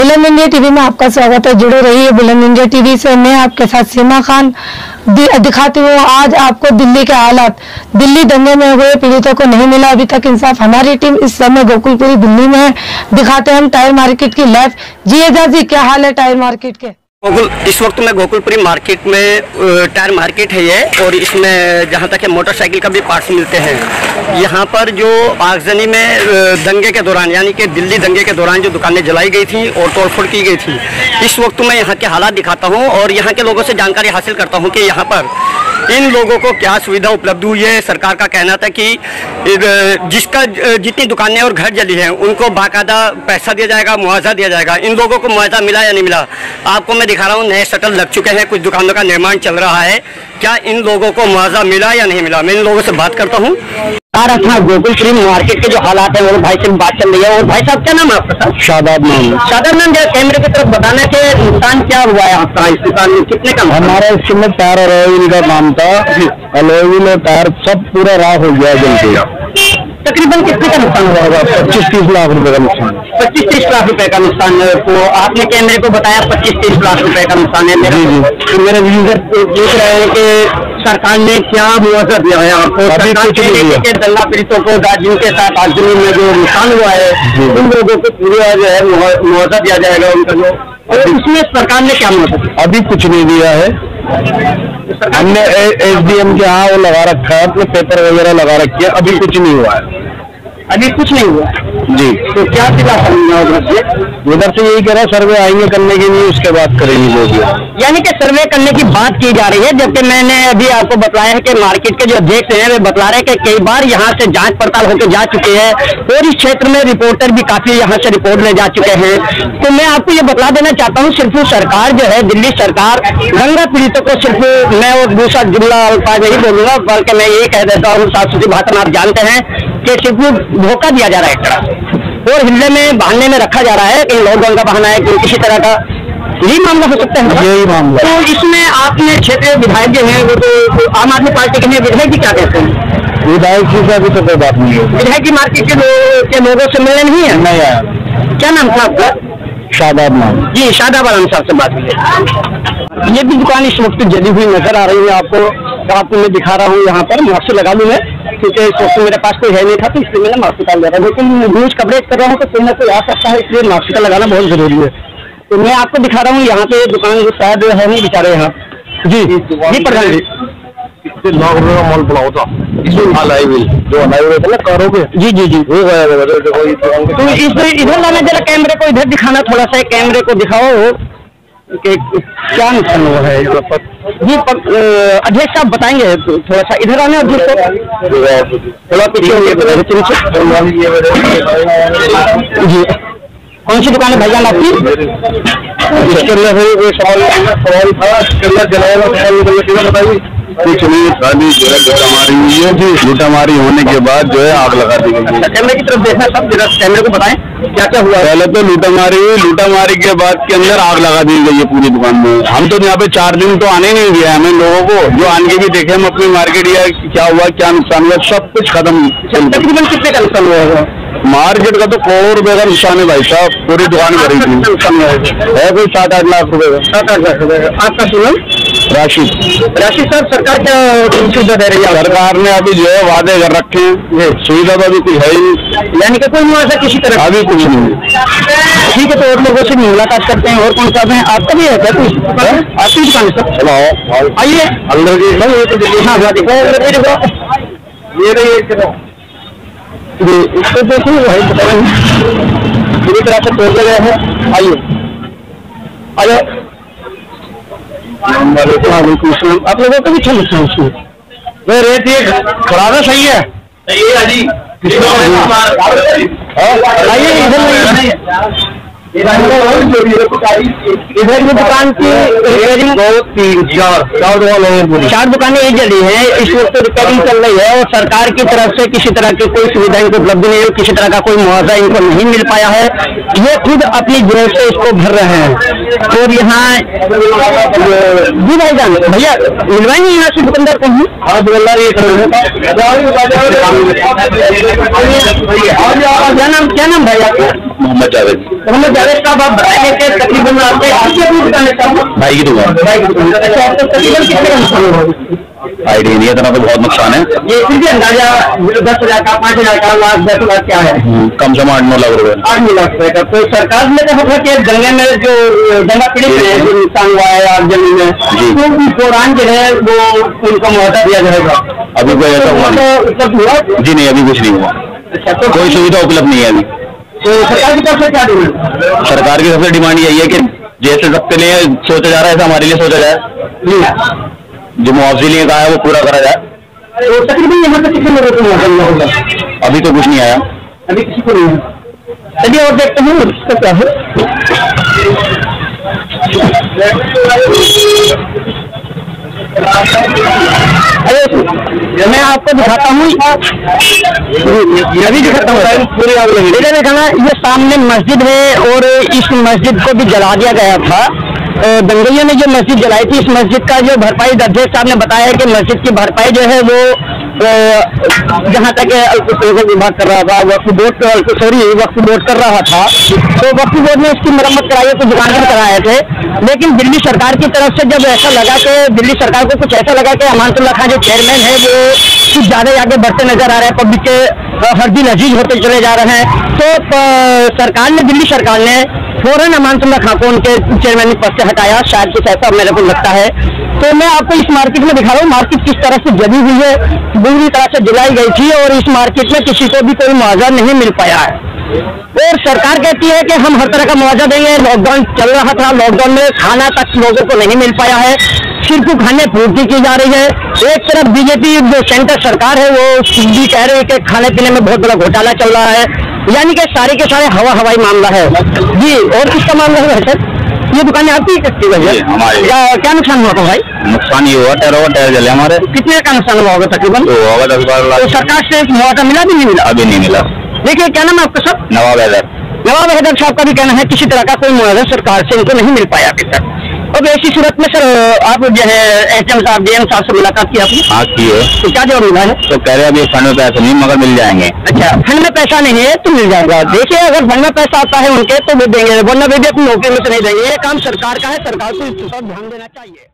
बुलंद India TV में आपका स्वागत है। जुड़े रहिए बुलंद इंडिया टीवी से। मैं आपके साथ सीमा खान दिखाती हूँ आज आपको दिल्ली के हालात। दिल्ली दंगे में हुए पीड़ितों को नहीं मिला अभी तक इंसाफ। हमारी टीम इस समय गोकुलपुरी दिल्ली में है। दिखाते हैं हम टायर मार्केट की लाइव। जी एजाज जी, क्या हाल है टायर मार्केट के? इस वक्त मैं गोकुलपुरी मार्केट में टायर मार्केट है ये, और इसमें जहाँ तक है मोटरसाइकिल का भी पार्ट्स मिलते हैं। यहाँ पर जो आगजनी में दंगे के दौरान, यानी कि दिल्ली दंगे के दौरान जो दुकानें जलाई गई थी और तोड़फोड़ की गई थी, इस वक्त मैं यहाँ के हालात दिखाता हूँ और यहाँ के लोगों से जानकारी हासिल करता हूँ कि यहाँ पर इन लोगों को क्या सुविधा उपलब्ध हुई है। सरकार का कहना था कि जिसका जितनी दुकानें और घर जली हैं उनको बाकायदा पैसा दिया जाएगा, मुआवजा दिया जाएगा। इन लोगों को मुआवजा मिला या नहीं मिला, आपको मैं दिखा रहा हूँ। नए शटर लग चुके हैं, कुछ दुकानों का निर्माण चल रहा है। क्या इन लोगों को मुआवजा मिला या नहीं मिला, मैं इन लोगों से बात करता हूँ। गोकुलपुरी मार्केट के जो हालात है वो भाई से बात चल रही है। और भाई साहब, क्या नाम है आपका? शादाब नाम। शादाब नाम, जरा कैमरे की तरफ बताना कि नुकसान क्या हुआ है आपका इस दुकान में, कितने का? हमारा इसमें टायर और ऑयल का काम था। ऑयल और टायर सब पूरा राख हो गया जल्दी। तकरीबन कितने का नुकसान हुआ होगा? 25-30 लाख रुपए का नुकसान। 25-30 लाख रुपए का नुकसान है। तो आपने कैमरे को बताया 25-30 लाख रुपए का नुकसान है। मेरे यूजर पूछ रहे हैं कि सरकार ने क्या मुआवजा दिया है आपको? दंगा पीड़ितों को जिनके साथ आगजनी में जो नुकसान हुआ है उन लोगों को पूरा जो है मुआवजा दिया जाएगा उनका जो, और इसमें सरकार ने क्या मुआवजा? अभी कुछ नहीं दिया है। हमने SDM के यहाँ वो लगा रखा है, अपने पेपर वगैरह लगा रखी है। अभी कुछ नहीं हुआ है। अभी कुछ नहीं हुआ जी। तो क्या सिला करना उधर से? उधर से यही कह रहा सर्वे आएंगे करने के लिए, उसके बाद करेंगे लोग। यानी कि सर्वे करने की बात की जा रही है। जबकि मैंने अभी आपको बताया है कि मार्केट के जो अध्यक्ष हैं वे बतला रहे हैं कि कई बार यहाँ से जांच पड़ताल होकर जा चुके हैं और इस क्षेत्र में रिपोर्टर भी काफी यहाँ से रिपोर्ट ले जा चुके हैं। तो मैं आपको ये बतला देना चाहता हूँ, सिर्फ सरकार जो है, दिल्ली सरकार दंगा पीड़ितों को सिर्फ मैं और दूसरा जुमला अल्फाज नहीं बोलूंगा, बल्कि मैं ये कह देता हूँ साफ सुथरी भाषा में आप जानते हैं कि सिर्फ धोखा दिया जा रहा है एक तरह और हिलने में बहाने में रखा जा रहा है। कहीं लॉकडाउन का बहाना है, कहीं किसी तरह का, यही मामला हो सकता है। यही मामला। तो इसमें आपने क्षेत्रीय विधायक जो है वो तो आम आदमी पार्टी के विधायक जी क्या कहते हैं? विधायक जी का भी तो कोई बात नहीं है। विधायक जी मार्केट के लोगों से मिलने नहीं है? नहीं आया। क्या नाम था आपका? शादाब नाम। जी, शादाब आलम साहब से बात की। ये भी दुकान इस वक्त जली हुई नजर आ रही है आपको मैं दिखा रहा हूँ। यहाँ पर मास्क लगा लूँ मैं, क्योंकि इस वक्त मेरे पास कोई है नहीं था तो इसलिए मैंने मास्क डाल दिया था। लेकिन न्यूज कवरेज कर रहा हूँ तो कोई ना कोई आ सकता है, इसलिए मास्क लगाना बहुत जरूरी है। तो मैं आपको दिखा रहा हूँ यहाँ पे दुकान जो शायद है नहीं बेचारे यहाँ। जी प्रधान जी, 1 लाख रुपए का माल पड़ा होता जो अलाइव ना कारों पे। जी जी जी, हो गया। तो इधर लाना, जरा कैमरे को इधर दिखाना, थोड़ा सा कैमरे को दिखाओ कि क्या नुकसान हुआ है यहाँ पर। जी अध्यक्ष साहब बताएंगे, थोड़ा सा इधर आने अध्यक्ष साहब, थोड़ा पीछे जी। कौन सी दुकान है भाईजान आपकी? इसके अंदर कोई सवाल था, इसके अंदर जलाएगा बताइए। कुछ नहीं, खाली जो है लूटामारी हुई है जी। लूटामारी होने के बाद जो है आग लगा दी गई। कैमरे की तरफ देखना सब, जरा कैमरे को बताएं क्या क्या हुआ। पहले तो लूटामारी हुई, लूटामारी के बाद के अंदर आग लगा दी गई है पूरी दुकान में। हम तो यहाँ पे 4 दिन तो आने नहीं दिया हमें लोगों को, जो आने के भी देखे हम अपनी मार्केट या क्या हुआ क्या नुकसान हुआ सब कुछ खत्म। तकरीबन कितने का नुकसान हुआ है? मार्केट का तो करोड़ रुपए का नुकसान है भाई साहब, पूरी दुकान भरी थी। है कोई 7-8 लाख रुपए का। 7-8 लाख रुपए का। आपका सुनम? राशि साहब, सरकार क्या सुविधा दे रही है? सरकार ने अभी जो है वादे कर रखे हैं, सुविधा तो अभी कुछ है ही नहीं। यानी कि कोई मुआवजा किसी तरह? अभी कुछ नहीं। ठीक है, तो और लोगों से मुलाकात करते हैं। और कौन सा है आपका भी है क्या कुछ? आपकी दुकान है सर? चलो आइए अंदर की। हाँ इसको देखिए भाई, बता रहे हैं पूरी तरह से तोड़ गए हैं। आइए आप लोगों का भी अच्छा नुकसान उसमें रेट ये खराब है, सही है? आइए इधर की दुकान की रिपेयरिंग 4 दुकानें एक जली है। इस वक्त रिपेयरिंग चल रही है और सरकार की तरफ से किसी तरह की कोई सुविधा इनको उपलब्ध नहीं है, किसी तरह का कोई मुआवजा इनको नहीं मिल पाया है। ये खुद अपनी जेब से इसको भर रहे हैं। और यहाँ जी भाईजान, भैया मिलवाएंगे यहाँ से दुकानदार को? हाँ दुकानदार ये क्या नाम भाई आपका? मोहम्मद जावेद साहब, आप बताएंगे कि तकरीबन आपके भाई की दुकान। तकरीबन कितने का नुकसान हुआ? आइडिया नहीं है, इतना तो बहुत नुकसान है। ये फिर भी अंदाजा 10,000 का, 5,000 का, लाख 10,000 क्या है? कम से कम 8-9 लाख रुपए। 8 लाख रुपए का। तो सरकार ने कहा था कि दंगे में जो दंगा पीड़ित है, जो नुकसान हुआ है आगजनी में, तो उस दौरान जो है वो उनको मुआवजा दिया जाएगा। अभी कोई ऐसा हुआ हुआ? जी नहीं, अभी कुछ नहीं हुआ। अच्छा, तो कोई सुविधा उपलब्ध नहीं है अभी। तो सरकार की तरफ से क्या डिमांड? सरकार की सबसे डिमांड यही है कि जैसे सबके लिए सोचा जा रहा है ऐसा हमारे लिए सोचा जाए, जो मुआवजे लिए कहा है वो पूरा करा जाए। तो तकरीबन यहाँ पे कितने लोगों को मुआवजा मिला होगा? अभी तो कुछ नहीं आया, अभी किसी को नहीं है। चलिए और देखते हैं इसका क्या है। मैं आपको दिखाता हूँ, अभी दिखाता हूँ पूरी। इधर देखना, ये सामने मस्जिद है और इस मस्जिद को भी जला दिया गया था। दंगइयों ने जो मस्जिद जलाई थी, इस मस्जिद का जो भरपाई अध्यक्ष साहब ने बताया है कि मस्जिद की भरपाई जो है वो जहाँ तक अल्पसंख्यक विभाग कर रहा था, वक्फ बोर्ड कर रहा था, तो वक्फ बोर्ड ने इसकी मरम्मत कराई है, कुछ दुकानदार कराए थे। लेकिन दिल्ली सरकार की तरफ से जब ऐसा लगा कि दिल्ली सरकार को कुछ ऐसा लगा कि अमानतुल्लाह खान जो चेयरमैन है वो कुछ ज्यादा आगे बढ़ते नजर आ रहे हैं, पब्लिक के हर दिन अजीज होते चले जा रहे हैं, तो दिल्ली सरकार ने फौरन अमानतुल्लाह खान को उनके चेयरमैन पद से हटाया। शायद कुछ ऐसा मेरे को लगता है। तो मैं आपको इस मार्केट में दिखा रहा हूँ, मार्केट किस तरह से जली हुई है, बुरी तरह से जलाई गई थी और इस मार्केट में किसी को भी कोई मुआवजा नहीं मिल पाया है। और सरकार कहती है कि हम हर तरह का मुआवजा देंगे। लॉकडाउन चल रहा था, लॉकडाउन में खाना तक लोगों को नहीं मिल पाया है, सिर्फ खाने पूर्ति की जा रही है। एक तरफ बीजेपी जो सेंटर सरकार है वो भी कह रही है कि खाने पीने में बहुत बड़ा घोटाला चल रहा है, यानी कि सारे के सारे हवाई मामला है जी। और किसका मामला है सर? ये दुकानें आपकी किसकी वजह? क्या नुकसान हुआ था भाई? नुकसान ये हुआ, टायर जले हमारे। कितने का नुकसान हुआ होगा तकरीबन? तो होगा 10-12 लाख। तो सरकार से मुआवजा मिला भी नहीं मिला? अभी नहीं मिला। देखिए, क्या नाम है आपका सर? नवाब हैदर साहब का भी कहना है किसी तरह का कोई मुआवजा सरकार से इनको नहीं मिल पाया अभी तक। अब ऐसी सूरत में सर आप जो है एचएम साहब, डीएम साहब से मुलाकात की आपने? हाँ की है। तो क्या जवाब मिला है? तो कह रहे अभी फंड में पैसा नहीं, मगर मिल जाएंगे। अच्छा, फंड में पैसा नहीं है तो मिल जाएगा। देखिए, अगर फंड में पैसा आता है उनके तो वो देंगे, वरना वे भी अपनी नौकरी में से नहीं देंगे। ये काम सरकार का है, सरकार को इस पर ध्यान देना चाहिए।